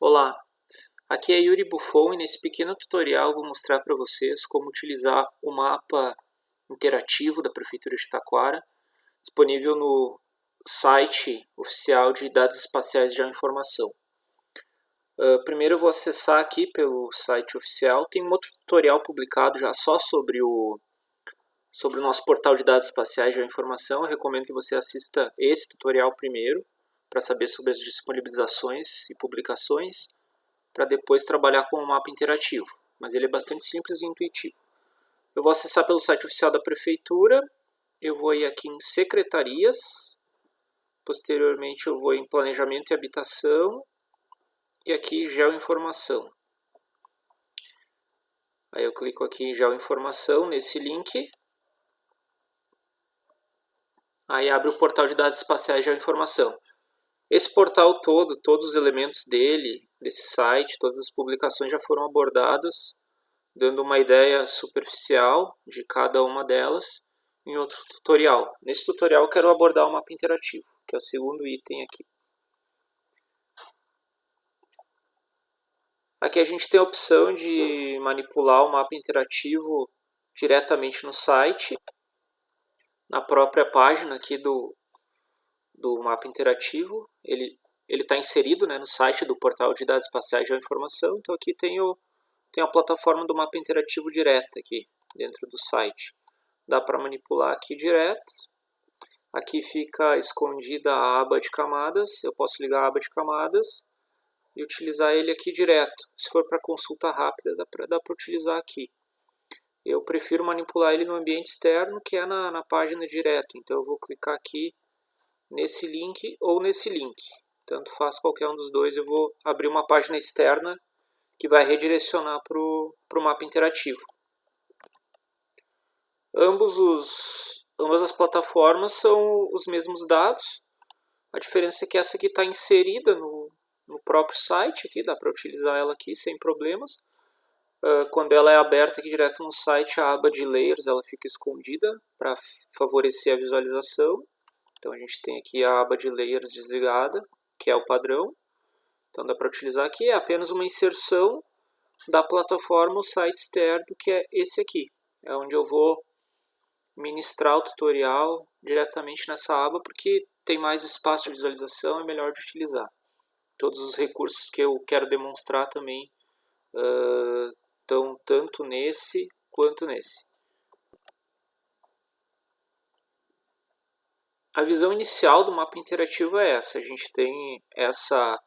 Olá, aqui é Yuri Buffon e nesse pequeno tutorial vou mostrar para vocês como utilizar o mapa interativo da Prefeitura de Taquara, disponível no site oficial de dados espaciais de geoinformação. Primeiro eu vou acessar aqui pelo site oficial, tem um outro tutorial publicado já só sobre o nosso portal de dados espaciais de geoinformação. Eu recomendo que você assista esse tutorial primeiro, para saber sobre as disponibilizações e publicações, para depois trabalhar com o mapa interativo, mas ele é bastante simples e intuitivo. Eu vou acessar pelo site oficial da Prefeitura, eu vou ir aqui em Secretarias, posteriormente eu vou em Planejamento e Habitação, e aqui Geoinformação. Aí eu clico aqui em Geoinformação, nesse link, aí abre o portal de dados espaciais de geoinformação. Esse portal todo, todos os elementos dele, desse site, todas as publicações já foram abordadas, dando uma ideia superficial de cada uma delas em outro tutorial. Nesse tutorial eu quero abordar o mapa interativo, que é o segundo item aqui. Aqui a gente tem a opção de manipular o mapa interativo diretamente no site, na própria página aqui do mapa interativo. Ele está inserido, né, no site do portal de dados espaciais de geoinformação. Então aqui tem a plataforma do mapa interativo direto aqui dentro do site. Dá para manipular aqui direto. Aqui fica escondida a aba de camadas. Eu posso ligar a aba de camadas e utilizar ele aqui direto. Se for para consulta rápida, dá para utilizar aqui. Eu prefiro manipular ele no ambiente externo, que é na página direto. Então eu vou clicar aqui nesse link ou nesse link. Tanto faz qualquer um dos dois. Eu vou abrir uma página externa que vai redirecionar para o mapa interativo. Ambas as plataformas são os mesmos dados. A diferença é que essa aqui está inserida no próprio site. Aqui, dá para utilizar ela aqui sem problemas. Quando ela é aberta aqui direto no site, a aba de layers ela fica escondida para favorecer a visualização. Então a gente tem aqui a aba de layers desligada, que é o padrão. Então dá para utilizar aqui. É apenas uma inserção da plataforma, o site externo, que é esse aqui. É onde eu vou ministrar o tutorial diretamente nessa aba, porque tem mais espaço de visualização, é melhor de utilizar. Todos os recursos que eu quero demonstrar também estão tanto nesse quanto nesse. A visão inicial do mapa interativo é essa. A gente tem essa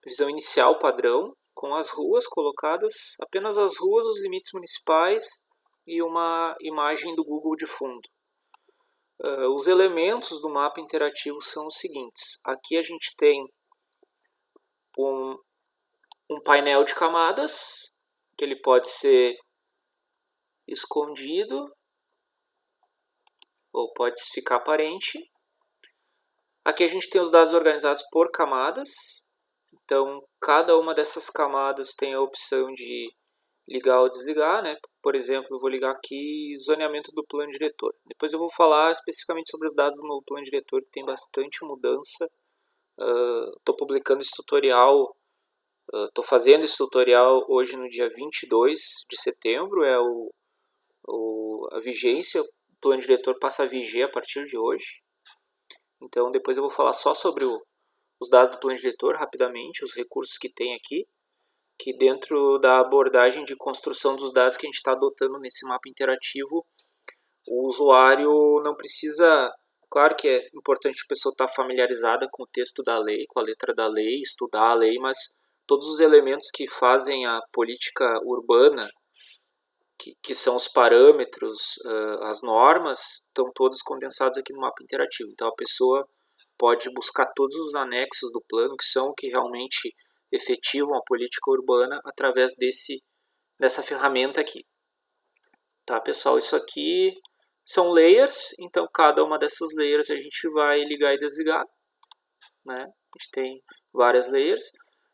visão inicial padrão, com as ruas colocadas, apenas as ruas, os limites municipais e uma imagem do Google de fundo. Os elementos do mapa interativo são os seguintes. Aqui a gente tem um painel de camadas, que ele pode ser escondido ou pode ficar aparente. Aqui a gente tem os dados organizados por camadas. Então, cada uma dessas camadas tem a opção de ligar ou desligar, né? Por exemplo, eu vou ligar aqui zoneamento do plano diretor. Depois eu vou falar especificamente sobre os dados no plano diretor, que tem bastante mudança. Estou publicando esse tutorial, estou fazendo esse tutorial hoje no dia 22 de setembro, é a vigência, o plano diretor passa a viger a partir de hoje. Então depois eu vou falar só sobre os dados do plano diretor rapidamente, os recursos que tem aqui, que dentro da abordagem de construção dos dados que a gente está adotando nesse mapa interativo, o usuário não precisa... Claro que é importante a pessoa estar familiarizada com o texto da lei, com a letra da lei, estudar a lei, mas todos os elementos que fazem a política urbana, que são os parâmetros, as normas, estão todos condensados aqui no mapa interativo. Então a pessoa pode buscar todos os anexos do plano, que são o que realmente efetivam a política urbana, através dessa ferramenta aqui. Tá, pessoal? Isso aqui são layers, então cada uma dessas layers a gente vai ligar e desligar, né? A gente tem várias layers.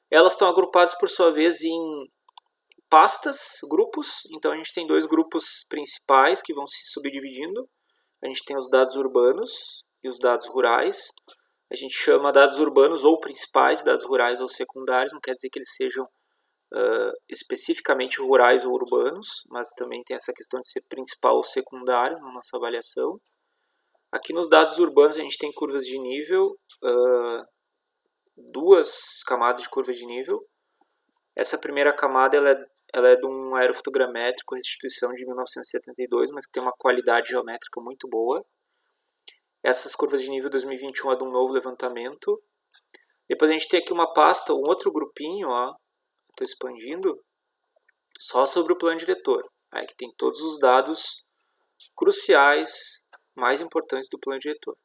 Elas estão agrupadas, por sua vez, em pastas, grupos. Então a gente tem dois grupos principais que vão se subdividindo. A gente tem os dados urbanos e os dados rurais. a gente chama dados urbanos ou principais, dados rurais ou secundários, não quer dizer que eles sejam especificamente rurais ou urbanos, mas também tem essa questão de ser principal ou secundário na nossa avaliação. Aqui nos dados urbanos a gente tem curvas de nível, duas camadas de curva de nível. Essa primeira camada ela é de um aerofotogramétrico, restituição de 1972, mas que tem uma qualidade geométrica muito boa. Essas curvas de nível 2021 é de um novo levantamento. Depois a gente tem aqui uma pasta, um outro grupinho, estou expandindo, só sobre o plano diretor. Aí que tem todos os dados cruciais, mais importantes do plano diretor.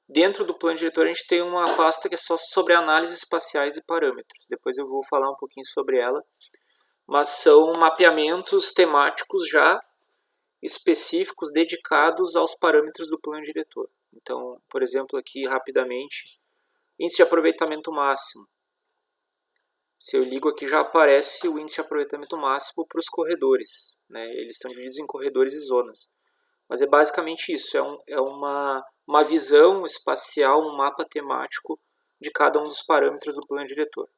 Dentro do plano diretor a gente tem uma pasta que é só sobre análises espaciais e parâmetros. Depois eu vou falar um pouquinho sobre ela. Mas são mapeamentos temáticos já específicos dedicados aos parâmetros do plano diretor. Então, por exemplo, aqui rapidamente, índice de aproveitamento máximo. Se eu ligo aqui já aparece o índice de aproveitamento máximo para os corredores, né? Eles estão divididos em corredores e zonas. Mas é basicamente isso, é uma visão espacial, um mapa temático de cada um dos parâmetros do plano diretor.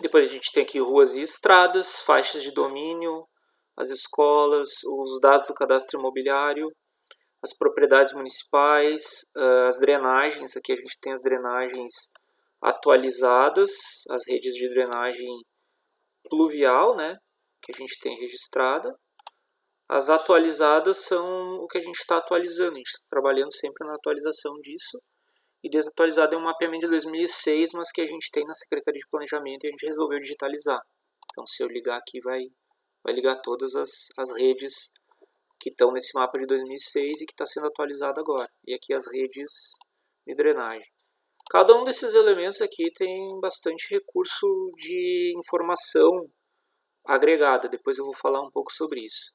Depois a gente tem aqui ruas e estradas, faixas de domínio, as escolas, os dados do cadastro imobiliário, as propriedades municipais, as drenagens. Aqui a gente tem as drenagens atualizadas, as redes de drenagem pluvial, né, que a gente tem registrada. As atualizadas são o que a gente está atualizando, a gente está trabalhando sempre na atualização disso. E desatualizado é um mapeamento de 2006, mas que a gente tem na Secretaria de Planejamento e a gente resolveu digitalizar. Então, se eu ligar aqui, vai ligar todas as redes que estão nesse mapa de 2006 e que está sendo atualizado agora. E aqui as redes de drenagem. Cada um desses elementos aqui tem bastante recurso de informação agregada. Depois eu vou falar um pouco sobre isso.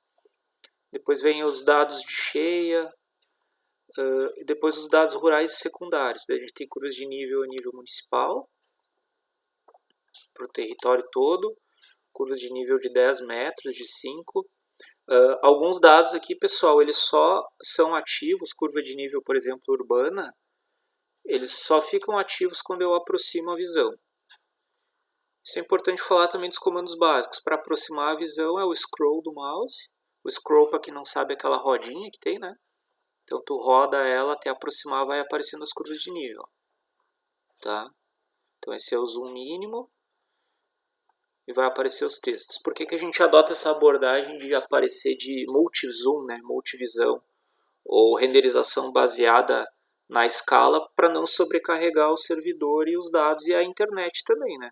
Depois vem os dados de cheia, e depois os dados rurais secundários. Daí a gente tem curvas de nível a nível municipal, para o território todo, curvas de nível de 10 metros, de 5. Alguns dados aqui, pessoal, eles só são ativos, curva de nível, por exemplo, urbana, eles só ficam ativos quando eu aproximo a visão. Isso é importante falar também dos comandos básicos. Para aproximar a visão é o scroll do mouse. O scroll, para quem não sabe, é aquela rodinha que tem, né? Então tu roda ela até aproximar, vai aparecendo as curvas de nível. Tá? Então esse é o zoom mínimo e vai aparecer os textos. Por que a gente adota essa abordagem de aparecer de multi-zoom, né? Multivisão, ou renderização baseada na escala, para não sobrecarregar o servidor e os dados e a internet também, né?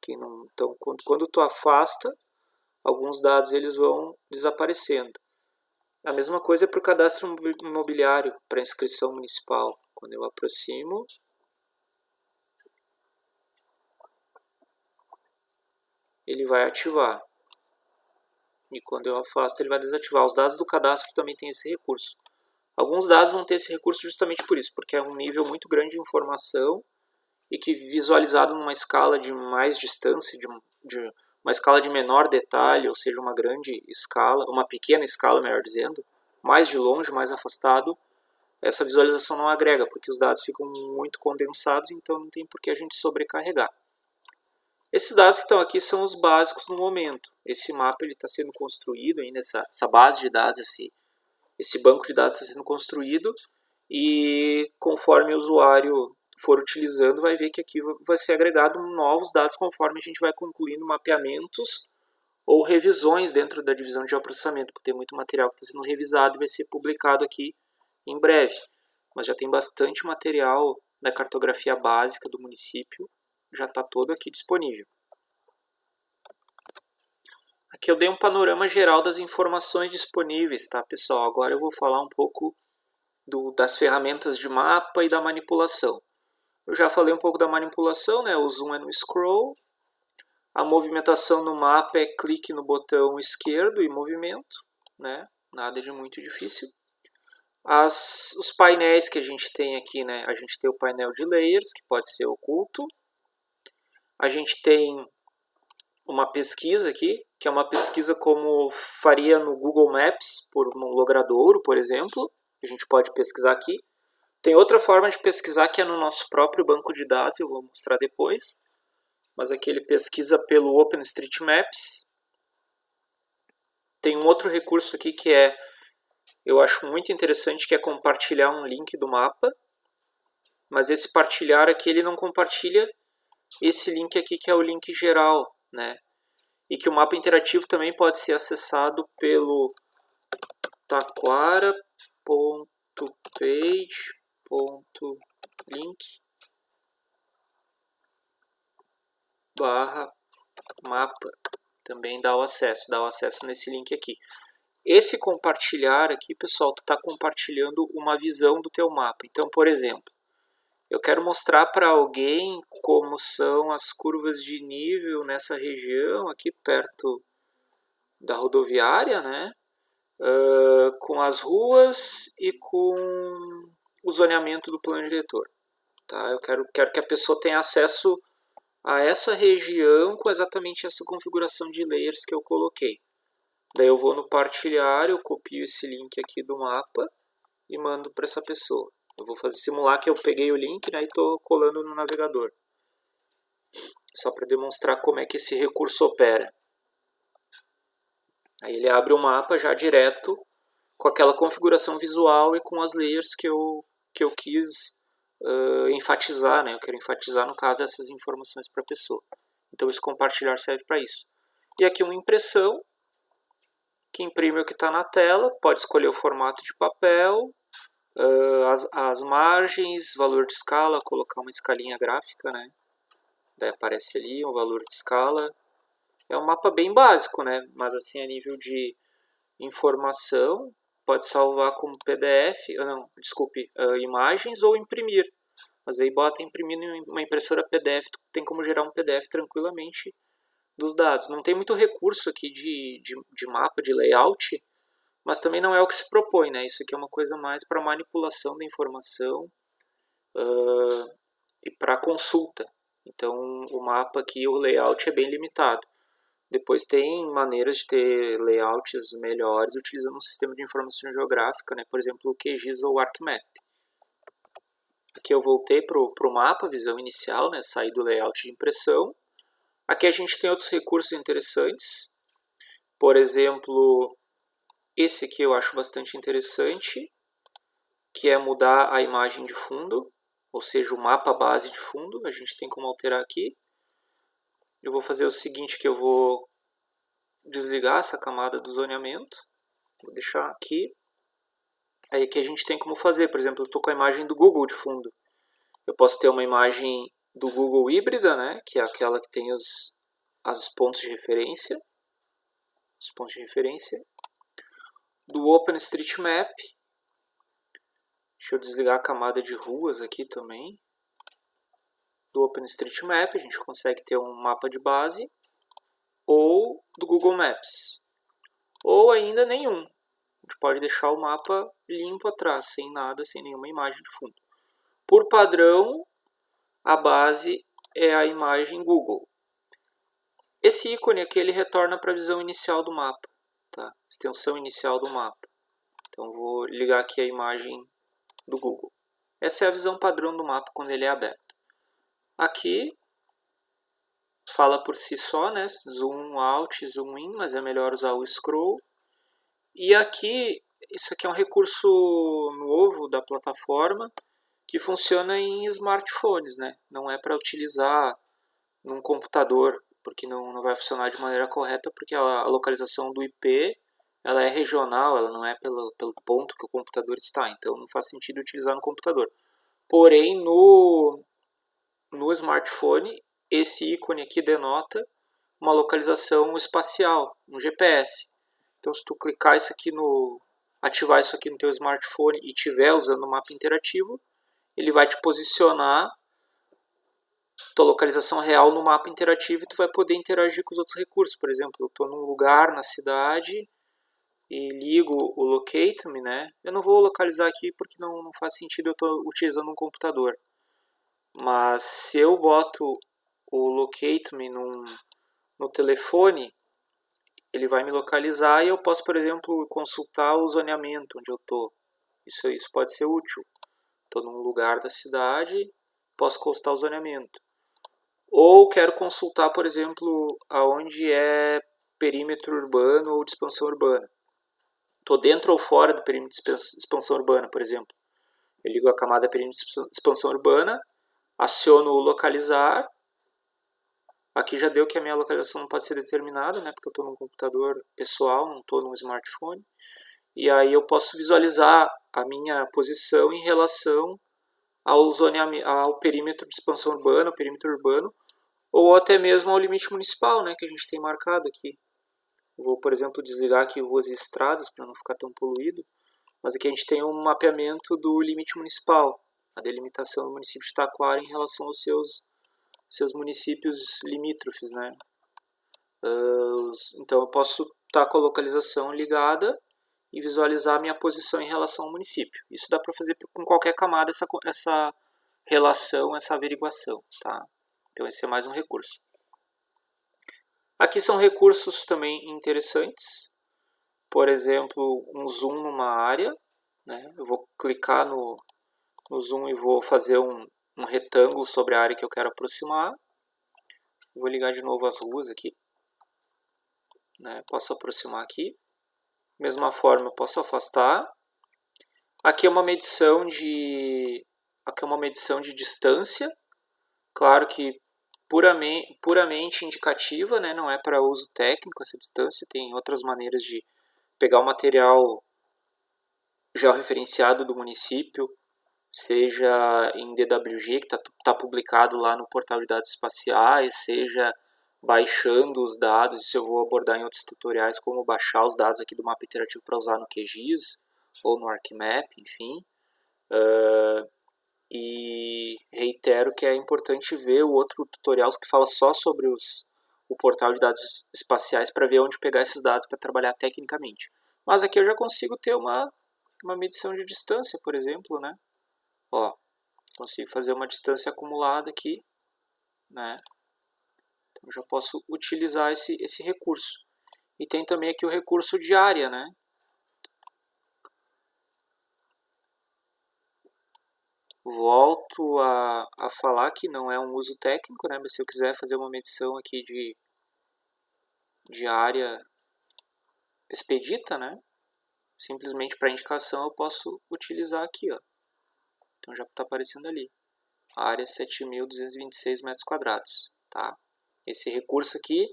Que não, então quando tu afasta, alguns dados eles vão desaparecendo. A mesma coisa é para o cadastro imobiliário, para a inscrição municipal. Quando eu aproximo, ele vai ativar. E quando eu afasto, ele vai desativar. Os dados do cadastro também têm esse recurso. Alguns dados vão ter esse recurso justamente por isso, porque é um nível muito grande de informação e que visualizado numa escala de mais distância, de uma escala de menor detalhe, ou seja, uma grande escala, uma pequena escala, melhor dizendo, mais de longe, mais afastado, essa visualização não agrega, porque os dados ficam muito condensados, então não tem por que a gente sobrecarregar. Esses dados que estão aqui são os básicos no momento. Esse mapa está sendo construído, ainda essa base de dados, esse banco de dados está sendo construído, e conforme o usuário for utilizando, vai ver que aqui vai ser agregado novos dados conforme a gente vai concluindo mapeamentos ou revisões dentro da divisão de geoprocessamento, porque tem muito material que está sendo revisado e vai ser publicado aqui em breve. Mas já tem bastante material da cartografia básica do município, já está todo aqui disponível. Aqui eu dei um panorama geral das informações disponíveis, tá, pessoal? Agora eu vou falar um pouco das ferramentas de mapa e da manipulação. Eu já falei um pouco da manipulação, né? O zoom é no scroll. A movimentação no mapa é clique no botão esquerdo e movimento, né? Nada de muito difícil. Os painéis que a gente tem aqui, né? A gente tem o painel de layers, que pode ser oculto. A gente tem uma pesquisa aqui, que é uma pesquisa como faria no Google Maps, por um logradouro, por exemplo. A gente pode pesquisar aqui. Tem outra forma de pesquisar que é no nosso próprio banco de dados, eu vou mostrar depois. Mas aqui ele pesquisa pelo OpenStreetMaps. Tem um outro recurso aqui que eu acho muito interessante, que é compartilhar um link do mapa. Mas esse partilhar aqui, ele não compartilha esse link aqui, que é o link geral, né? E que o mapa interativo também pode ser acessado pelo taquara.page.link/mapa. Também dá o acesso nesse link aqui. Esse compartilhar aqui, pessoal, tu está compartilhando uma visão do teu mapa. Então, por exemplo, eu quero mostrar para alguém como são as curvas de nível nessa região, aqui perto da rodoviária, né? Com as ruas e com o zoneamento do plano diretor. Tá? Eu quero que a pessoa tenha acesso a essa região com exatamente essa configuração de layers que eu coloquei. Daí eu vou no partilhar, eu copio esse link aqui do mapa e mando para essa pessoa. Eu vou simular que eu peguei o link, né, e estou colando no navegador. Só para demonstrar como é que esse recurso opera. Aí ele abre o mapa já direto com aquela configuração visual e com as layers que eu quis enfatizar, né? Eu quero enfatizar, no caso, essas informações para a pessoa. Então esse compartilhar serve para isso. E aqui uma impressão, que imprime o que está na tela, pode escolher o formato de papel, as margens, valor de escala, colocar uma escalinha gráfica, né? Daí aparece ali um valor de escala. É um mapa bem básico, né? Mas assim, a nível de informação, pode salvar como PDF, imagens ou imprimir. Mas aí bota imprimir em uma impressora PDF, tem como gerar um PDF tranquilamente dos dados. Não tem muito recurso aqui de mapa, de layout, mas também não é o que se propõe, né? Isso aqui é uma coisa mais para manipulação da informação e para consulta. Então o mapa aqui, o layout é bem limitado. Depois tem maneiras de ter layouts melhores utilizando um sistema de informação geográfica, né? Por exemplo, o QGIS ou o ArcMap. Aqui eu voltei para o mapa, visão inicial, né? Saí do layout de impressão. Aqui a gente tem outros recursos interessantes. Por exemplo, esse aqui eu acho bastante interessante, que é mudar a imagem de fundo, ou seja, o mapa base de fundo. A gente tem como alterar aqui. Eu vou fazer o seguinte, que eu vou desligar essa camada do zoneamento. Vou deixar aqui. Aí aqui a gente tem como fazer, por exemplo, eu estou com a imagem do Google de fundo. Eu posso ter uma imagem do Google híbrida, né, que é aquela que tem os pontos de referência. Os pontos de referência. Do OpenStreetMap. Deixa eu desligar a camada de ruas aqui também. Do OpenStreetMap a gente consegue ter um mapa de base. Ou do Google Maps. Ou ainda nenhum. A gente pode deixar o mapa limpo atrás, sem nada, sem nenhuma imagem de fundo. Por padrão, a base é a imagem Google. Esse ícone aqui ele retorna para a visão inicial do mapa, tá? Extensão inicial do mapa. Então vou ligar aqui a imagem do Google. Essa é a visão padrão do mapa quando ele é aberto. Aqui fala por si só, né? Zoom out, zoom in, mas é melhor usar o scroll. E aqui, isso aqui é um recurso novo da plataforma que funciona em smartphones, né? Não é para utilizar num computador, porque não vai funcionar de maneira correta, porque a localização do IP ela é regional, ela não é pelo ponto que o computador está, então não faz sentido utilizar no computador. Porém, no smartphone, esse ícone aqui denota uma localização espacial, um GPS. Então, se tu clicar isso aqui ativar isso aqui no teu smartphone e estiver usando o mapa interativo, ele vai te posicionar tua localização real no mapa interativo e tu vai poder interagir com os outros recursos. Por exemplo, eu estou num lugar na cidade e ligo o Locate Me, né? Eu não vou localizar aqui porque não faz sentido, eu estou utilizando um computador. Mas se eu boto o Locate Me no telefone, ele vai me localizar e eu posso, por exemplo, consultar o zoneamento onde eu estou. Isso pode ser útil. Estou num lugar da cidade, posso consultar o zoneamento. Ou quero consultar, por exemplo, aonde é perímetro urbano ou de expansão urbana. Estou dentro ou fora do perímetro de expansão urbana, por exemplo. Eu ligo a camada perímetro de expansão urbana, aciono o localizar. Aqui já deu que a minha localização não pode ser determinada, né, porque eu estou num computador pessoal, não estou num smartphone. E aí eu posso visualizar a minha posição em relação ao perímetro de expansão urbana, ao perímetro urbano, ou até mesmo ao limite municipal, né, que a gente tem marcado aqui. Vou, por exemplo, desligar aqui ruas e estradas para não ficar tão poluído, mas aqui a gente tem um mapeamento do limite municipal, a delimitação do município de Taquara em relação aos seus municípios limítrofes, né? Então eu posso estar com a localização ligada e visualizar a minha posição em relação ao município. Isso dá para fazer com qualquer camada essa relação, essa averiguação, tá? Então esse é mais um recurso. Aqui são recursos também interessantes. Por exemplo, um zoom numa área, né? Eu vou clicar no zoom e vou fazer um retângulo sobre a área que eu quero aproximar. Vou ligar de novo as ruas aqui, né? Posso aproximar aqui. Mesma forma, eu posso afastar. Aqui é uma medição de distância. Claro que puramente indicativa, né? Não é para uso técnico essa distância. Tem outras maneiras de pegar o material georreferenciado do município, seja em DWG, que está publicado lá no portal de dados espaciais, seja baixando os dados, isso eu vou abordar em outros tutoriais, como baixar os dados aqui do mapa interativo para usar no QGIS ou no ArcMap, enfim. E reitero que é importante ver o outro tutorial que fala só sobre o portal de dados espaciais para ver onde pegar esses dados para trabalhar tecnicamente. Mas aqui eu já consigo ter uma medição de distância, por exemplo, né? Ó, consigo fazer uma distância acumulada aqui, né? Então já posso utilizar esse recurso. E tem também aqui o recurso de área, né? Volto a falar que não é um uso técnico, né? Mas se eu quiser fazer uma medição aqui de área expedita, né? Simplesmente para indicação eu posso utilizar aqui, ó. Então já está aparecendo ali. A área é 7.226 metros quadrados, tá? Esse recurso aqui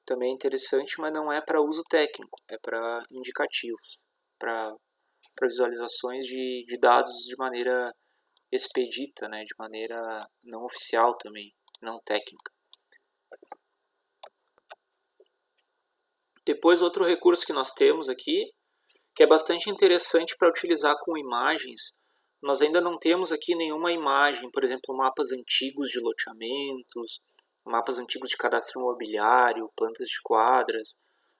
também é interessante, mas não é para uso técnico, é para indicativos, para visualizações de dados de maneira expedita, né? De maneira não oficial também, não técnica. Depois outro recurso que nós temos aqui, que é bastante interessante para utilizar com imagens. Nós ainda não temos aqui nenhuma imagem, por exemplo, mapas antigos de loteamentos, mapas antigos de cadastro imobiliário, plantas de quadras,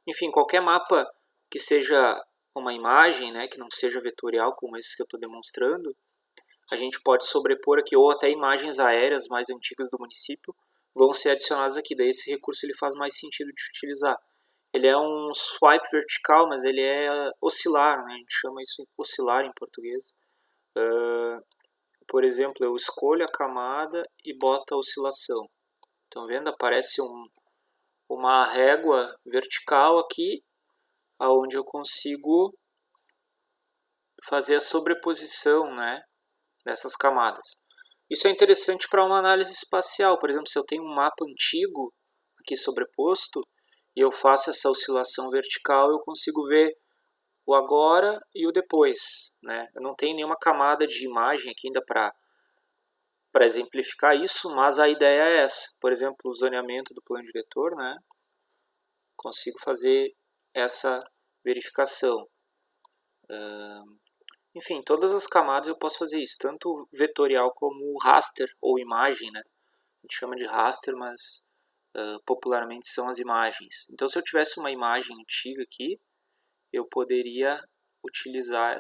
enfim, qualquer mapa que seja uma imagem, né, que não seja vetorial como esse que eu estou demonstrando, a gente pode sobrepor aqui, ou até imagens aéreas mais antigas do município vão ser adicionadas aqui. Daí esse recurso ele faz mais sentido de utilizar. Ele é um swipe vertical, mas ele é oscilar, né? A gente chama isso de oscilar em português. Por exemplo, eu escolho a camada e boto a oscilação. Estão vendo? Aparece uma régua vertical aqui, onde eu consigo fazer a sobreposição, né, dessas camadas. Isso é interessante para uma análise espacial. Por exemplo, se eu tenho um mapa antigo aqui sobreposto e eu faço essa oscilação vertical, eu consigo ver o agora e o depois, né? Eu não tenho nenhuma camada de imagem aqui ainda para exemplificar isso, mas a ideia é essa. Por exemplo, o zoneamento do plano diretor, né? Consigo fazer essa verificação. Enfim, todas as camadas eu posso fazer isso, tanto vetorial como raster ou imagem, né? A gente chama de raster, mas popularmente são as imagens. Então, se eu tivesse uma imagem antiga aqui, eu poderia utilizar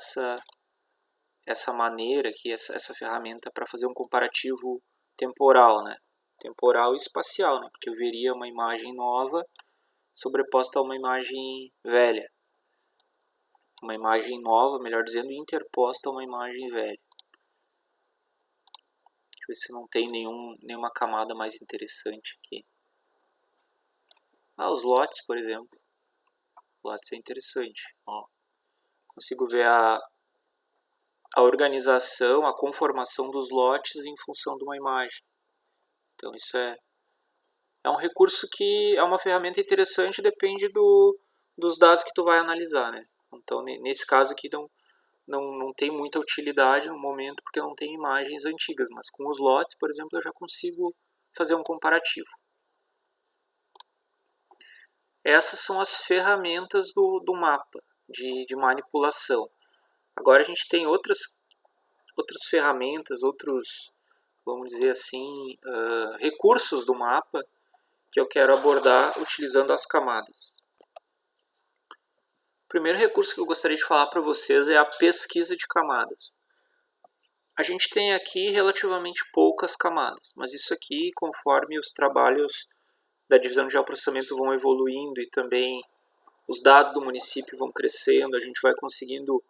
essa maneira aqui, essa ferramenta para fazer um comparativo temporal, né? Temporal e espacial, né? Porque eu veria uma imagem nova sobreposta a uma imagem velha. Uma imagem nova, melhor dizendo, interposta a uma imagem velha. eu ver se não tem nenhuma camada mais interessante aqui. Os lotes, por exemplo. Lotes é interessante. Ó, consigo ver a organização, a conformação dos lotes em função de uma imagem. Então isso é um recurso que é uma ferramenta interessante, depende dos dados que tu vai analisar, né? Então nesse caso aqui não tem muita utilidade no momento porque não tem imagens antigas, mas com os lotes, por exemplo, eu já consigo fazer um comparativo. Essas são as ferramentas do mapa de manipulação. Agora a gente tem outras ferramentas, outros, vamos dizer assim, recursos do mapa que eu quero abordar utilizando as camadas. O primeiro recurso que eu gostaria de falar para vocês é a pesquisa de camadas. A gente tem aqui relativamente poucas camadas, mas isso aqui, conforme os trabalhos da divisão de geoprocessamento vão evoluindo e também os dados do município vão crescendo, a gente vai conseguindo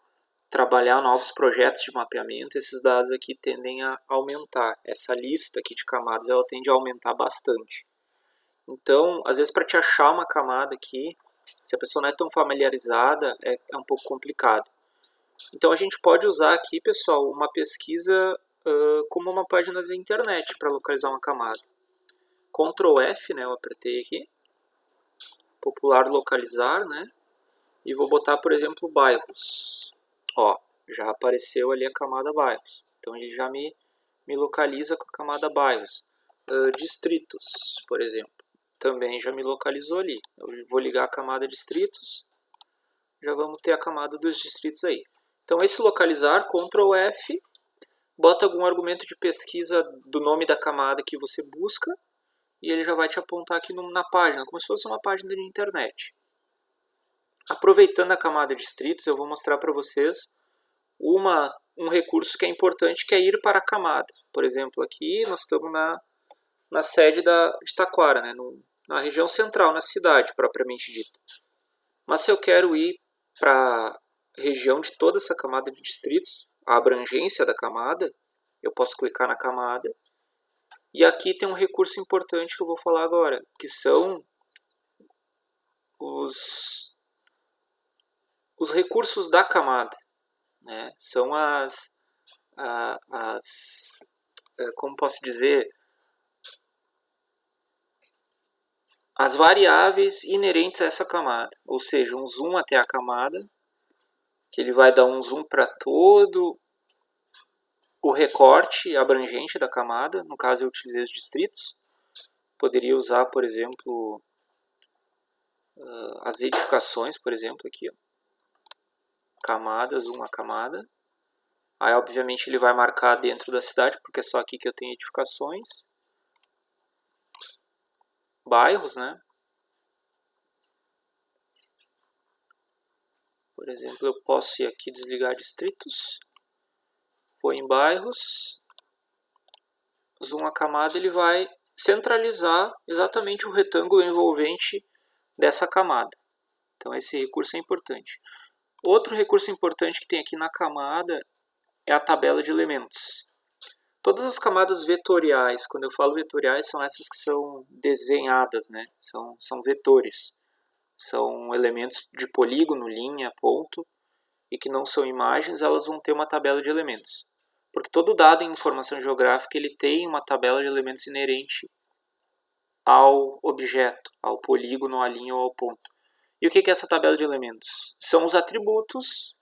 trabalhar novos projetos de mapeamento, esses dados aqui tendem a aumentar. Essa lista aqui de camadas ela tende a aumentar bastante. Então, às vezes para te achar uma camada aqui, se a pessoa não é tão familiarizada, é um pouco complicado. Então a gente pode usar aqui, pessoal, uma pesquisa como uma página da internet para localizar uma camada. Ctrl F, né, eu apertei aqui, popular localizar, né, e vou botar, por exemplo, bairros. Ó, já apareceu ali a camada bairros, então ele já me localiza com a camada bairros. Distritos, por exemplo, também já me localizou ali. Eu vou ligar a camada distritos, já vamos ter a camada dos distritos aí. Então esse localizar, Ctrl F, bota algum argumento de pesquisa do nome da camada que você busca e ele já vai te apontar aqui na página, como se fosse uma página de internet. Aproveitando a camada distritos, eu vou mostrar para vocês um recurso que é importante, que é ir para a camada. Por exemplo, aqui nós estamos na sede de Taquara, né, na região central, na cidade propriamente dita. Mas se eu quero ir para a região de toda essa camada de distritos, a abrangência da camada, eu posso clicar na camada. E aqui tem um recurso importante que eu vou falar agora, que são os recursos da camada, né? São como posso dizer, as variáveis inerentes a essa camada, ou seja, um zoom até a camada, que ele vai dar um zoom para todo o recorte abrangente da camada. No caso eu utilizei os distritos, poderia usar, por exemplo, as edificações, por exemplo, aqui, ó. Camada, zoom a camada. Aí obviamente ele vai marcar dentro da cidade, porque é só aqui que eu tenho edificações. Bairros, né? Por exemplo, eu posso ir aqui desligar distritos. Vou em bairros. Zoom a camada, ele vai centralizar exatamente o retângulo envolvente dessa camada. Então esse recurso é importante. Outro recurso importante que tem aqui na camada é a tabela de elementos. Todas as camadas vetoriais, quando eu falo vetoriais, são essas que são desenhadas, né? São vetores. São elementos de polígono, linha, ponto, e que não são imagens, elas vão ter uma tabela de elementos. Porque todo dado em informação geográfica ele tem uma tabela de elementos inerente ao objeto, ao polígono, à linha ou ao ponto. E o que é essa tabela de elementos? São os atributos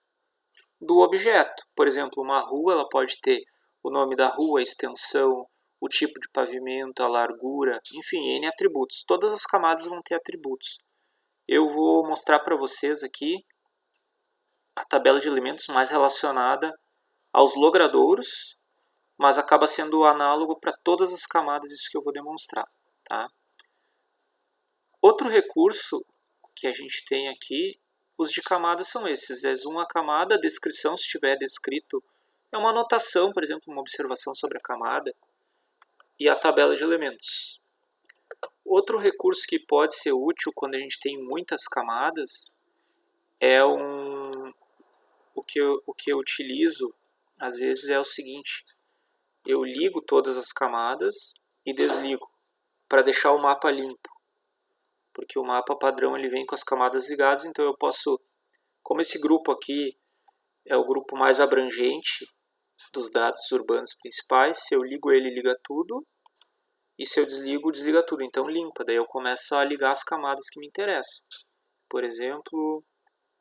do objeto. Por exemplo, uma rua ela pode ter o nome da rua, a extensão, o tipo de pavimento, a largura, enfim, N atributos. Todas as camadas vão ter atributos. Eu vou mostrar para vocês aqui a tabela de elementos mais relacionada aos logradouros, mas acaba sendo análogo para todas as camadas, isso que eu vou demonstrar. Tá? Outro recurso que a gente tem aqui, os de camadas são esses. É zoom a camada, a descrição, se estiver descrito, é uma anotação, por exemplo, uma observação sobre a camada, e a tabela de elementos. Outro recurso que pode ser útil quando a gente tem muitas camadas é o que eu utilizo, às vezes, é o seguinte. eu ligo todas as camadas e desligo, para deixar o mapa limpo. Porque o mapa padrão ele vem com as camadas ligadas, então eu posso, como esse grupo aqui é o grupo mais abrangente dos dados urbanos principais, se eu ligo ele, liga tudo, e se eu desligo, desliga tudo, então limpa, daí eu começo a ligar as camadas que me interessam. Por exemplo,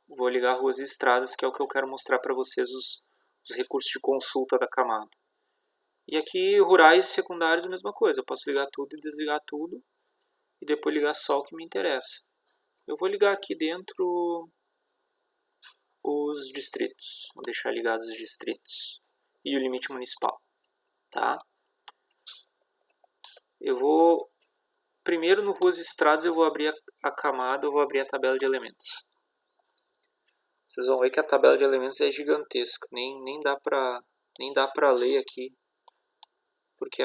vou ligar ruas e estradas, que é o que eu quero mostrar para vocês, os recursos de consulta da camada. E aqui, rurais e secundários, a mesma coisa, eu posso ligar tudo e desligar tudo, e depois ligar só o que me interessa. Eu vou ligar aqui dentro os distritos, vou deixar ligados os distritos e o limite municipal, tá? Eu vou, primeiro no ruas e estradas eu vou abrir a camada, eu vou abrir a tabela de elementos. Vocês vão ver que a tabela de elementos é gigantesca, nem dá pra ler aqui, porque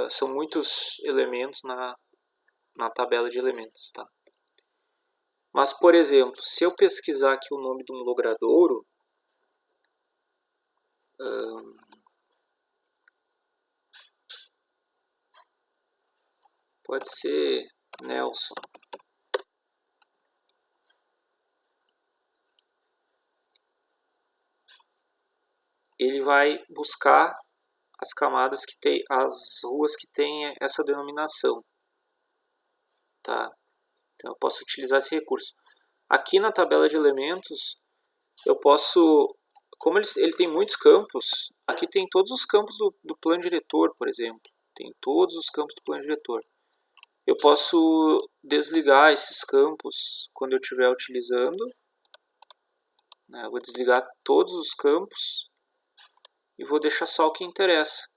são muitos elementos na tabela de elementos, tá? Mas, por exemplo, se eu pesquisar aqui o nome de um logradouro, pode ser Nelson. Ele vai buscar as camadas que tem, as ruas que têm essa denominação, tá? Então eu posso utilizar esse recurso. Aqui na tabela de elementos, eu posso, como ele tem muitos campos, aqui tem todos os campos do plano diretor, por exemplo. Tem todos os campos do plano diretor. Eu posso desligar esses campos quando eu estiver utilizando. Eu vou desligar todos os campos e vou deixar só o que interessa.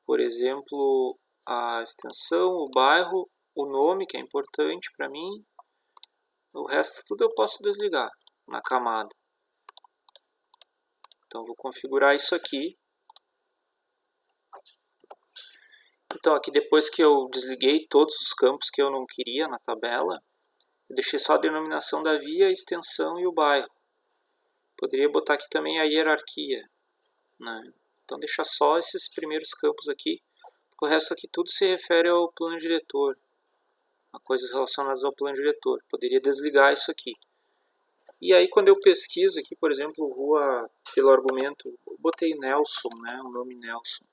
Por exemplo, a extensão, o bairro, o nome, que é importante para mim. O resto tudo eu posso desligar na camada. Então vou configurar isso aqui. Então aqui depois que eu desliguei todos os campos que eu não queria na tabela, eu deixei só a denominação da via, a extensão e o bairro. Poderia botar aqui também a hierarquia, né? Então deixar só esses primeiros campos aqui, porque o resto aqui tudo se refere ao plano diretor, a coisas relacionadas ao plano diretor. Poderia desligar isso aqui. E aí quando eu pesquiso aqui, por exemplo, rua pelo argumento, botei Nelson, né, o nome Nelson.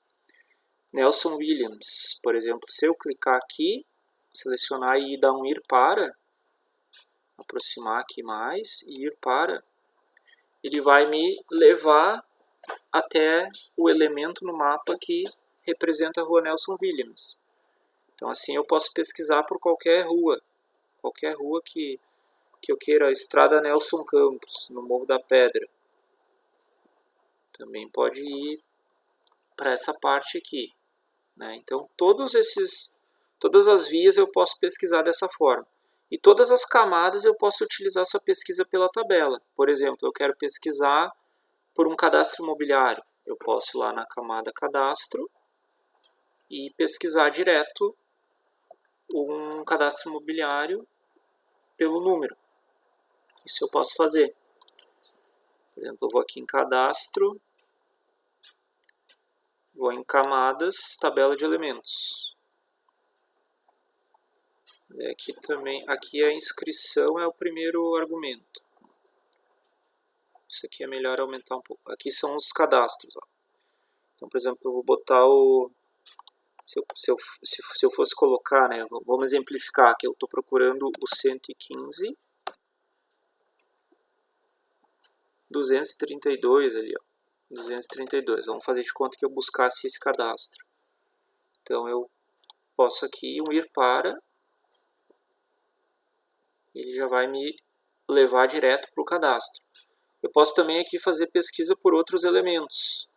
Nelson Williams, por exemplo, se eu clicar aqui, selecionar e dar um ir para, aproximar aqui mais e ir para, ele vai me levar até o elemento no mapa que representa a rua Nelson Williams. Então assim eu posso pesquisar por qualquer rua que eu queira, a Estrada Nelson Campos, no Morro da Pedra. Também pode ir para essa parte aqui, né? Então todas as vias eu posso pesquisar dessa forma. E todas as camadas eu posso utilizar essa pesquisa pela tabela. Por exemplo, eu quero pesquisar por um cadastro imobiliário. Eu posso ir lá na camada cadastro e pesquisar direto um cadastro imobiliário pelo número. Isso eu posso fazer. Por exemplo, eu vou aqui em cadastro, vou em camadas, tabela de elementos. Aqui também, aqui a inscrição é o primeiro argumento. Isso aqui é melhor aumentar um pouco. Aqui são os cadastros. Ó. Então, por exemplo, eu vou botar o... Se eu fosse colocar, né, vamos exemplificar que eu estou procurando o 115, 232 ali, ó, 232. Vamos fazer de conta que eu buscasse esse cadastro. Então eu posso aqui ir para, ele já vai me levar direto para o cadastro. Eu posso também aqui fazer pesquisa por outros elementos.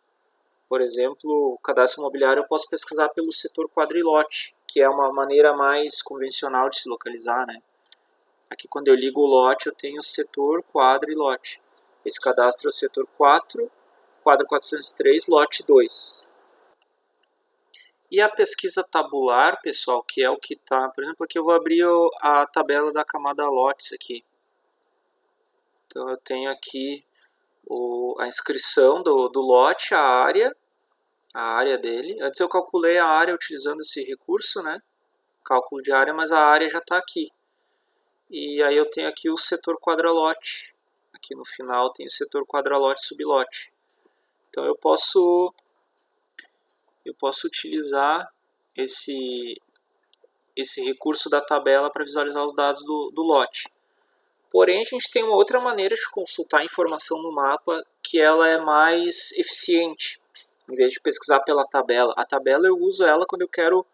Por exemplo, o cadastro imobiliário eu posso pesquisar pelo setor quadrilote, que é uma maneira mais convencional de se localizar, né? Aqui quando eu ligo o lote eu tenho o setor quadrilote. Esse cadastro é o setor 4, quadro 403, lote 2. E a pesquisa tabular, pessoal, que é o que está... Por exemplo, aqui eu vou abrir a tabela da camada lotes aqui. Então eu tenho aqui a inscrição do lote, a área, a área dele. Antes eu calculei a área utilizando esse recurso, né? Cálculo de área, mas a área já está aqui. E aí eu tenho aqui o setor quadralote. Aqui no final tem o setor quadralote sublote. Então eu posso utilizar esse recurso da tabela para visualizar os dados do lote. Porém, a gente tem uma outra maneira de consultar a informação no mapa que ela é mais eficiente. Em vez de pesquisar pela tabela. A tabela eu uso ela quando eu quero,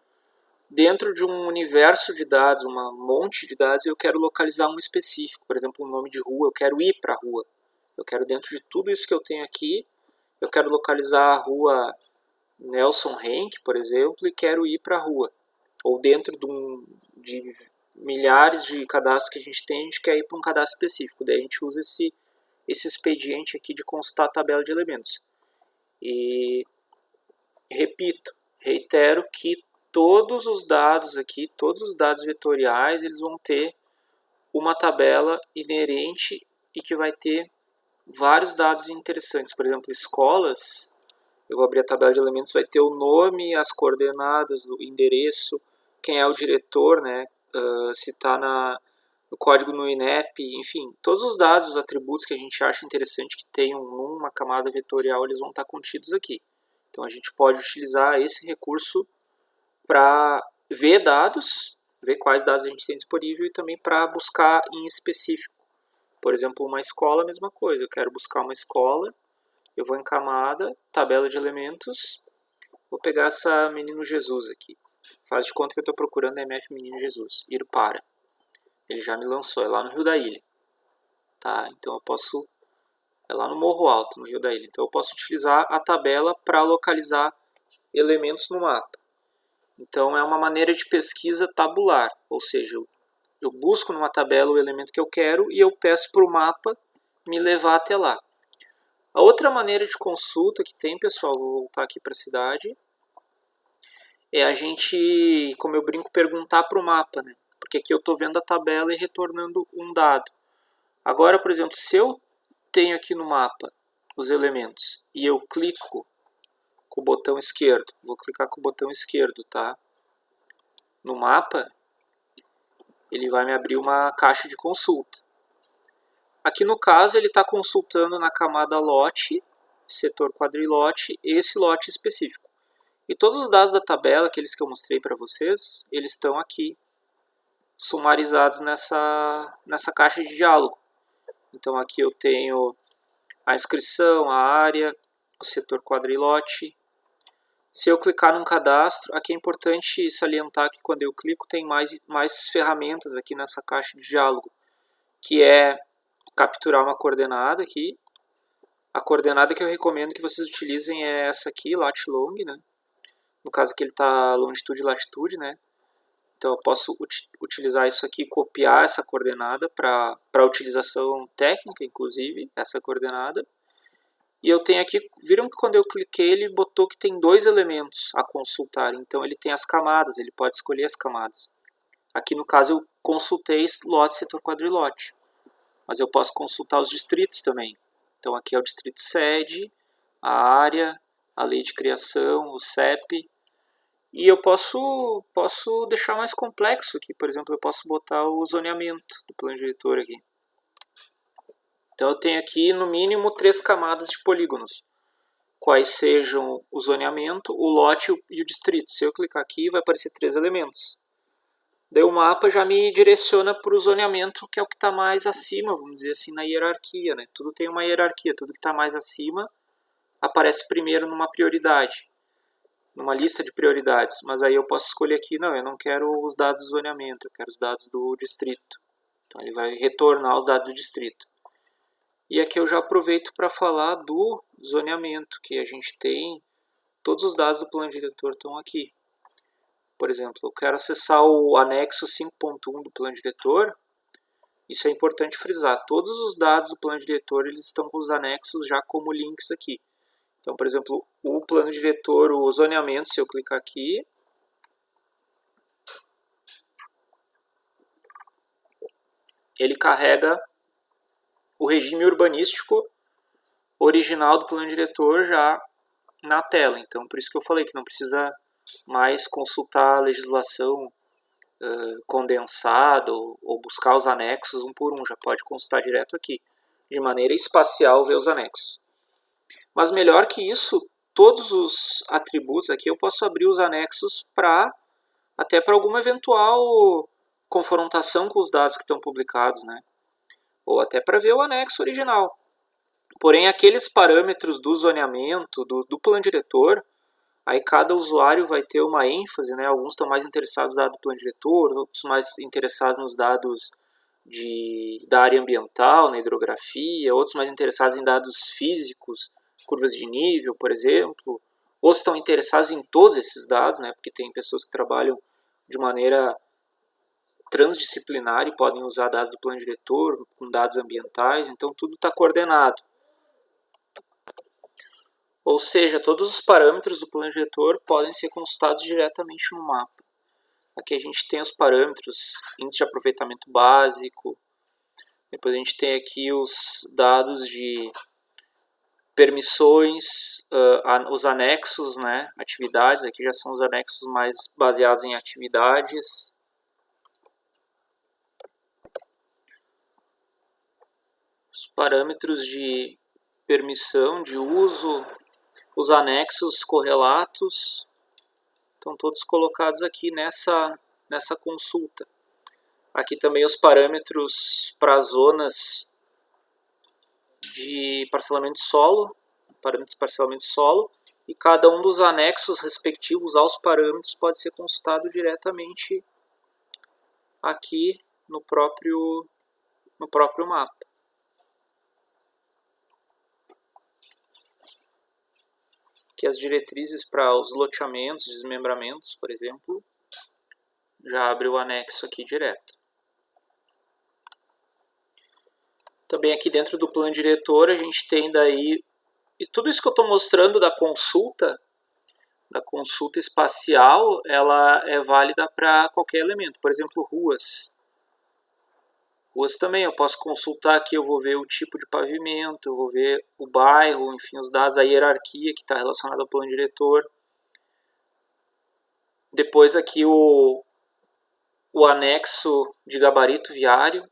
dentro de um universo de dados, um monte de dados, eu quero localizar um específico. Por exemplo, um nome de rua, eu quero ir para a rua. Eu quero, dentro de tudo isso que eu tenho aqui, eu quero localizar a rua Nelson Henk, por exemplo, e quero ir para a rua. Ou dentro de milhares de cadastros que a gente tem, a gente quer ir para um cadastro específico. Daí a gente usa esse expediente aqui de consultar a tabela de elementos. E reitero que todos os dados aqui, todos os dados vetoriais, eles vão ter uma tabela inerente e que vai ter vários dados interessantes. Por exemplo, escolas, eu vou abrir a tabela de elementos, vai ter o nome, as coordenadas, o endereço, quem é o diretor, né? Se está no código no INEP, enfim, todos os dados, os atributos que a gente acha interessante que tenham numa camada vetorial, eles vão estar contidos aqui. Então a gente pode utilizar esse recurso para ver dados, ver quais dados a gente tem disponível e também para buscar em específico. Por exemplo, uma escola, a mesma coisa. Eu quero buscar uma escola, eu vou em camada, tabela de elementos, vou pegar essa Menino Jesus aqui. Faz de conta que eu estou procurando MF Menino Jesus. Ir para. Ele já me lançou, é lá no Rio da Ilha. Tá? Então eu posso... É lá no Morro Alto, no Rio da Ilha. Então eu posso utilizar a tabela para localizar elementos no mapa. Então é uma maneira de pesquisa tabular, ou seja, eu busco numa tabela o elemento que eu quero e eu peço para o mapa me levar até lá. A outra maneira de consulta que tem, pessoal, vou voltar aqui para a cidade, é a gente, como eu brinco, perguntar para o mapa, né? Porque aqui eu estou vendo a tabela e retornando um dado. Agora, por exemplo, se eu tenho aqui no mapa os elementos e eu clico com o botão esquerdo, vou clicar com o botão esquerdo, tá? No mapa, ele vai me abrir uma caixa de consulta. Aqui no caso ele está consultando na camada lote, setor quadrilote, esse lote específico. E todos os dados da tabela, aqueles que eu mostrei para vocês, eles estão aqui sumarizados nessa caixa de diálogo. Então aqui eu tenho a inscrição, a área, o setor quadrilote. Se eu clicar num cadastro, aqui é importante salientar que quando eu clico tem mais ferramentas aqui nessa caixa de diálogo, que é capturar uma coordenada aqui. A coordenada que eu recomendo que vocês utilizem é essa aqui, lat-long, né? No caso aqui ele está longitude e latitude, né? Então eu posso utilizar isso aqui, copiar essa coordenada para utilização técnica, inclusive, essa coordenada. E eu tenho aqui, viram que quando eu cliquei ele botou que tem dois elementos a consultar. Então ele tem as camadas, ele pode escolher as camadas. Aqui no caso eu consultei lote, setor, quadrilote. Mas eu posso consultar os distritos também. Então aqui é o distrito sede, a área, a lei de criação, o CEP. E eu posso deixar mais complexo aqui. Por exemplo, eu posso botar o zoneamento do plano diretor aqui. Então eu tenho aqui no mínimo 3 camadas de polígonos. Quais sejam o zoneamento, o lote e o distrito. Se eu clicar aqui vai aparecer 3 elementos. Daí o mapa já me direciona para o zoneamento, que é o que está mais acima, vamos dizer assim, na hierarquia, né? Tudo tem uma hierarquia, tudo que está mais acima aparece primeiro numa prioridade, numa lista de prioridades. Mas aí eu posso escolher aqui, não, eu não quero os dados do zoneamento, eu quero os dados do distrito. Então ele vai retornar os dados do distrito. E aqui eu já aproveito para falar do zoneamento, que a gente tem, todos os dados do plano diretor estão aqui. Por exemplo, eu quero acessar o anexo 5.1 do plano diretor. Isso é importante frisar. Todos os dados do plano diretor eles estão com os anexos já como links aqui. Então, por exemplo, o plano diretor, o zoneamento, se eu clicar aqui, ele carrega o regime urbanístico original do plano diretor já na tela. Então, por isso que eu falei que não precisa mais consultar a legislação condensada ou buscar os anexos um por um. Já pode consultar direto aqui. De maneira espacial, ver os anexos. Mas melhor que isso, todos os atributos aqui eu posso abrir os anexos até para alguma eventual confrontação com os dados que estão publicados, né? Ou até para ver o anexo original. Porém, aqueles parâmetros do zoneamento, do plano diretor, aí cada usuário vai ter uma ênfase, né? Alguns estão mais interessados no dado do plano diretor, outros mais interessados nos dados da área ambiental, na hidrografia, outros mais interessados em dados físicos, curvas de nível, por exemplo. Outros estão interessados em todos esses dados, né? Porque tem pessoas que trabalham de maneira transdisciplinar e podem usar dados do plano diretor com dados ambientais, então tudo está coordenado. Ou seja, todos os parâmetros do plano diretor podem ser consultados diretamente no mapa. Aqui a gente tem os parâmetros, índice de aproveitamento básico, depois a gente tem aqui os dados de permissões, os anexos, né, atividades, aqui já são os anexos mais baseados em atividades. Os parâmetros de permissão, de uso, os anexos correlatos, estão todos colocados aqui nessa consulta. Aqui também os parâmetros para as zonas de parcelamento de solo, parâmetros de parcelamento de solo, e cada um dos anexos respectivos aos parâmetros pode ser consultado diretamente aqui no próprio mapa. Aqui as diretrizes para os loteamentos, desmembramentos, por exemplo, já abre o anexo aqui direto. Também aqui dentro do plano diretor a gente tem daí, e tudo isso que eu estou mostrando da consulta espacial, ela é válida para qualquer elemento. Por exemplo, ruas. Ruas também, eu posso consultar aqui, eu vou ver o tipo de pavimento, eu vou ver o bairro, enfim, os dados, a hierarquia que está relacionada ao plano diretor. Depois aqui o anexo de gabarito viário.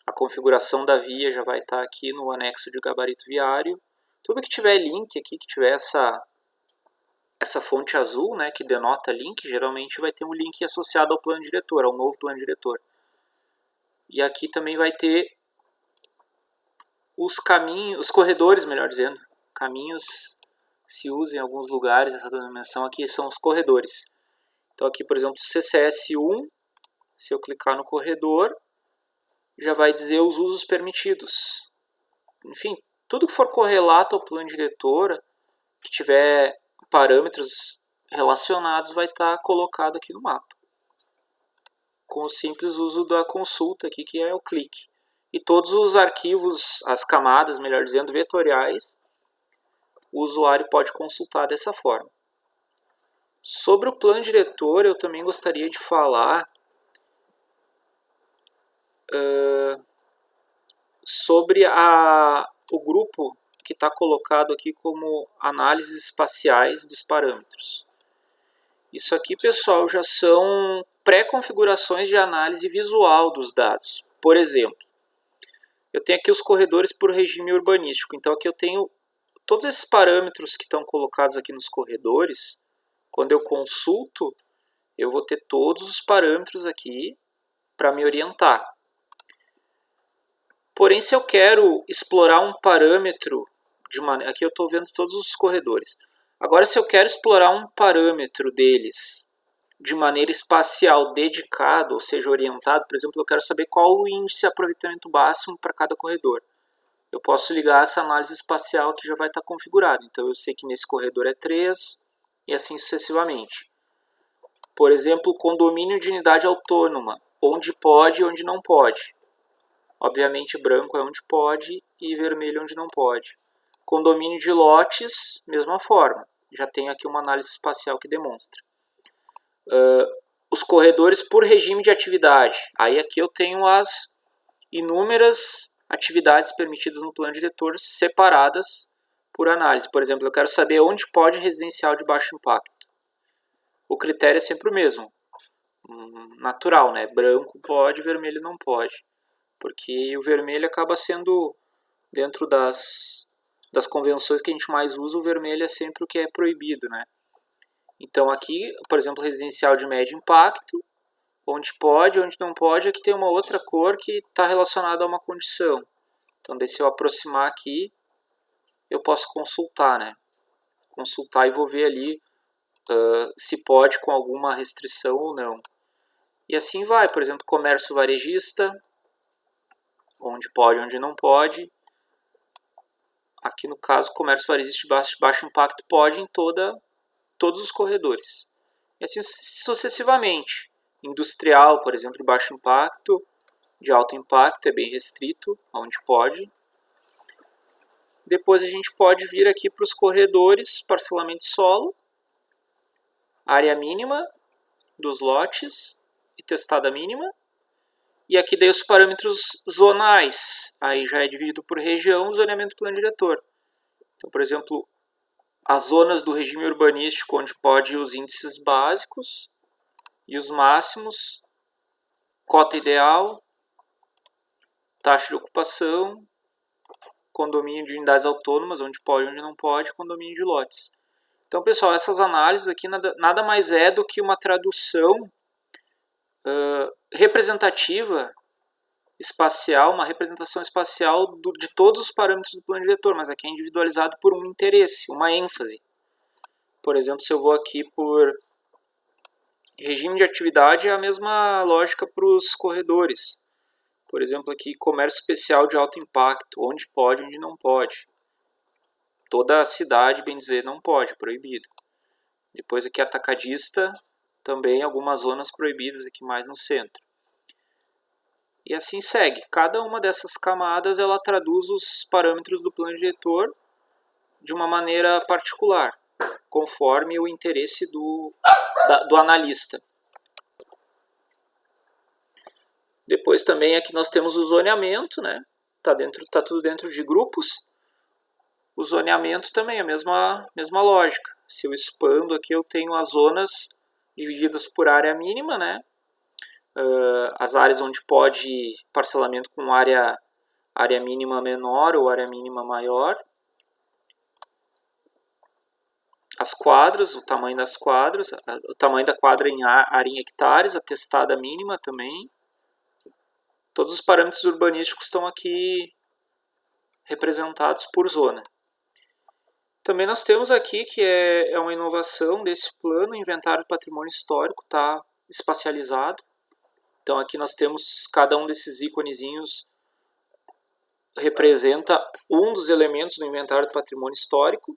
A configuração da via já vai estar aqui no anexo de gabarito viário. Tudo que tiver link aqui, que tiver essa fonte azul, né, que denota link, geralmente vai ter um link associado ao plano diretor, ao novo plano diretor. E aqui também vai ter os caminhos, os corredores, melhor dizendo. Caminhos se usam em alguns lugares, essa denominação aqui são os corredores. Então aqui, por exemplo, CCS1, se eu clicar no corredor, já vai dizer os usos permitidos. Enfim, tudo que for correlato ao plano diretor, que tiver parâmetros relacionados, vai estar colocado aqui no mapa. Com o simples uso da consulta aqui, que é o clique. E todos os arquivos, as camadas, melhor dizendo, vetoriais, o usuário pode consultar dessa forma. Sobre o plano diretor, eu também gostaria de falar sobre o grupo que está colocado aqui como análises espaciais dos parâmetros. Isso aqui, pessoal, já são pré-configurações de análise visual dos dados. Por exemplo, eu tenho aqui os corredores por regime urbanístico. Então aqui eu tenho todos esses parâmetros que estão colocados aqui nos corredores. Quando eu consulto, eu vou ter todos os parâmetros aqui para me orientar. Porém, se eu quero explorar um parâmetro, aqui eu estou vendo todos os corredores. Agora, se eu quero explorar um parâmetro deles de maneira espacial dedicado, ou seja, orientado, por exemplo, eu quero saber qual o índice de aproveitamento máximo para cada corredor. Eu posso ligar essa análise espacial que já vai estar configurada. Então, eu sei que nesse corredor é 3 e assim sucessivamente. Por exemplo, condomínio de unidade autônoma, onde pode e onde não pode. Obviamente branco é onde pode e vermelho onde não pode. Condomínio de lotes, mesma forma. Já tem aqui uma análise espacial que demonstra. Os corredores por regime de atividade. Aí aqui eu tenho as inúmeras atividades permitidas no plano diretor separadas por análise. Por exemplo, eu quero saber onde pode residencial de baixo impacto. O critério é sempre o mesmo, natural, né? Branco pode, vermelho não pode. Porque o vermelho acaba sendo, dentro das convenções que a gente mais usa, o vermelho é sempre o que é proibido, né? Então aqui, por exemplo, residencial de médio impacto, onde pode, onde não pode, aqui tem uma outra cor que está relacionada a uma condição. Então, se eu aproximar aqui, eu posso consultar, né? Consultar e vou ver ali se pode com alguma restrição ou não. E assim vai, por exemplo, comércio varejista, onde pode, onde não pode. Aqui no caso, comércio varejista de baixo impacto pode em todos os corredores. E assim sucessivamente. Industrial, por exemplo, de baixo impacto, de alto impacto é bem restrito, onde pode. Depois a gente pode vir aqui para os corredores, parcelamento de solo, área mínima dos lotes e testada mínima. E aqui daí os parâmetros zonais, aí já é dividido por região, zoneamento do plano diretor. Então, por exemplo, as zonas do regime urbanístico, onde pode os índices básicos e os máximos, cota ideal, taxa de ocupação, condomínio de unidades autônomas, onde pode e onde não pode, condomínio de lotes. Então, pessoal, essas análises aqui nada mais é do que uma tradução representativa espacial, uma representação espacial de todos os parâmetros do plano diretor, mas aqui é individualizado por um interesse, uma ênfase. Por exemplo, se eu vou aqui por regime de atividade, é a mesma lógica para os corredores. Por exemplo, aqui comércio especial de alto impacto, onde pode, onde não pode. Toda a cidade, bem dizer, não pode, proibido. Depois aqui atacadista, também algumas zonas proibidas aqui mais no centro. E assim segue. Cada uma dessas camadas ela traduz os parâmetros do plano diretor de uma maneira particular, conforme o interesse do analista. Depois também aqui nós temos o zoneamento, né? Tá tudo dentro de grupos. O zoneamento também é a mesma lógica. Se eu expando aqui, eu tenho as zonas divididas por área mínima, né? As áreas onde pode parcelamento com área mínima menor ou área mínima maior. As quadras, o tamanho das quadras, o tamanho da quadra em área em hectares, a testada mínima também. Todos os parâmetros urbanísticos estão aqui representados por zona. Também nós temos aqui, que é uma inovação desse plano, o inventário do patrimônio histórico está espacializado. Então aqui nós temos cada um desses íconezinhos representa um dos elementos do inventário do patrimônio histórico.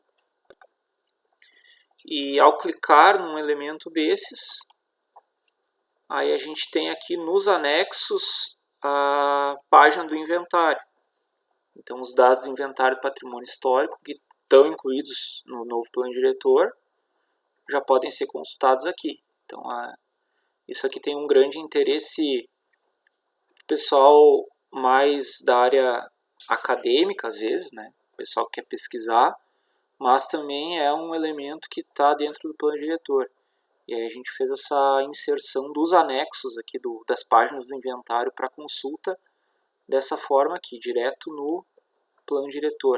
E ao clicar num elemento desses, aí a gente tem aqui nos anexos a página do inventário. Então os dados do inventário do patrimônio histórico, que estão incluídos no novo plano diretor, já podem ser consultados aqui. Então isso aqui tem um grande interesse pessoal mais da área acadêmica, às vezes, né? O pessoal que quer pesquisar, mas também é um elemento que está dentro do plano diretor. E aí a gente fez essa inserção dos anexos aqui das páginas do inventário para consulta dessa forma aqui, direto no plano diretor,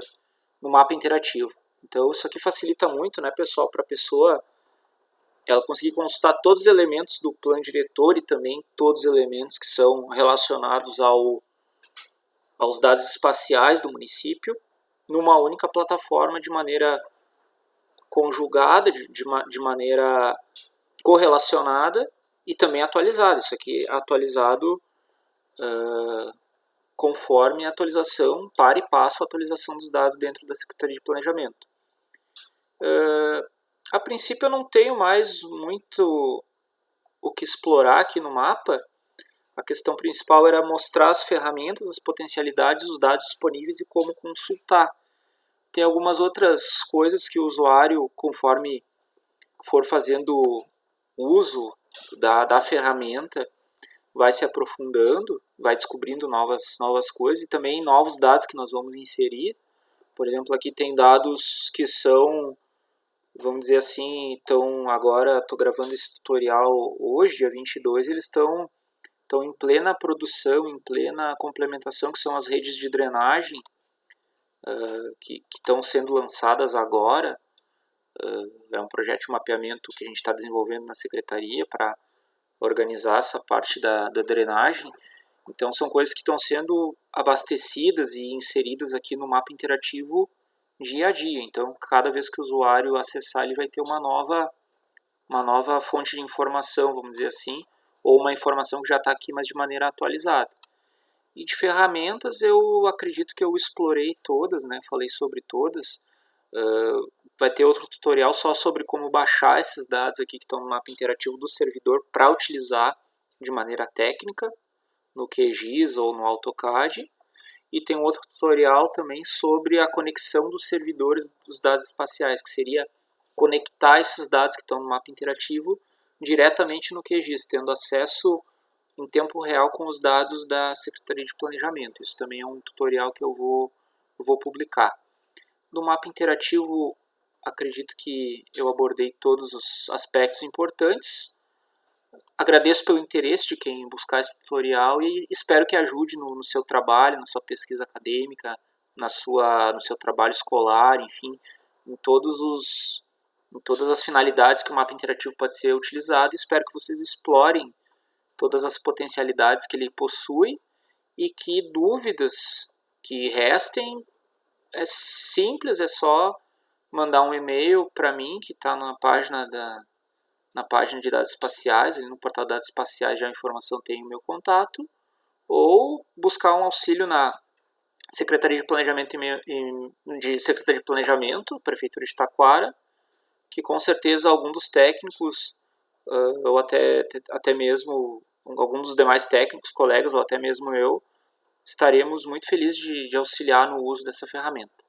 no mapa interativo. Então isso aqui facilita muito, né, pessoal, para a pessoa ela conseguir consultar todos os elementos do plano diretor e também todos os elementos que são relacionados aos dados espaciais do município numa única plataforma de maneira conjugada, de maneira correlacionada e também atualizada. Isso aqui é atualizado conforme a atualização, para e passo a atualização dos dados dentro da Secretaria de Planejamento. A princípio eu não tenho mais muito o que explorar aqui no mapa. A questão principal era mostrar as ferramentas, as potencialidades, os dados disponíveis e como consultar. Tem algumas outras coisas que o usuário, conforme for fazendo uso da ferramenta, vai se aprofundando, vai descobrindo novas coisas e também novos dados que nós vamos inserir Por exemplo, aqui tem dados que são, vamos dizer assim, agora estou gravando esse tutorial hoje, dia 22, eles estão em plena produção, em plena complementação, que são as redes de drenagem que estão sendo lançadas agora. É um projeto de mapeamento que a gente está desenvolvendo na secretaria para organizar essa parte da drenagem. Então são coisas que estão sendo abastecidas e inseridas aqui no mapa interativo dia a dia. Então cada vez que o usuário acessar, ele vai ter uma nova fonte de informação, vamos dizer assim, ou uma informação que já está aqui, mas de maneira atualizada. E de ferramentas eu acredito que eu explorei todas, né? Falei sobre todas. Vai ter outro tutorial só sobre como baixar esses dados aqui que estão no mapa interativo do servidor para utilizar de maneira técnica no QGIS ou no AutoCAD. E tem um outro tutorial também sobre a conexão dos servidores dos dados espaciais, que seria conectar esses dados que estão no mapa interativo diretamente no QGIS, tendo acesso em tempo real com os dados da Secretaria de Planejamento. Isso também é um tutorial que eu vou publicar. No mapa interativo, acredito que eu abordei todos os aspectos importantes. Agradeço pelo interesse de quem buscar esse tutorial e espero que ajude no seu trabalho, na sua pesquisa acadêmica, no seu trabalho escolar, enfim, em todas as finalidades que o mapa interativo pode ser utilizado. Espero que vocês explorem todas as potencialidades que ele possui e que dúvidas que restem, é simples, é só mandar um e-mail para mim, que está na página de dados espaciais, ali no portal de dados espaciais já a informação tem o meu contato, ou buscar um auxílio na Secretaria de Planejamento, Prefeitura de Taquara, que com certeza algum dos técnicos, ou até mesmo algum dos demais técnicos, colegas, ou até mesmo eu, estaremos muito felizes de auxiliar no uso dessa ferramenta.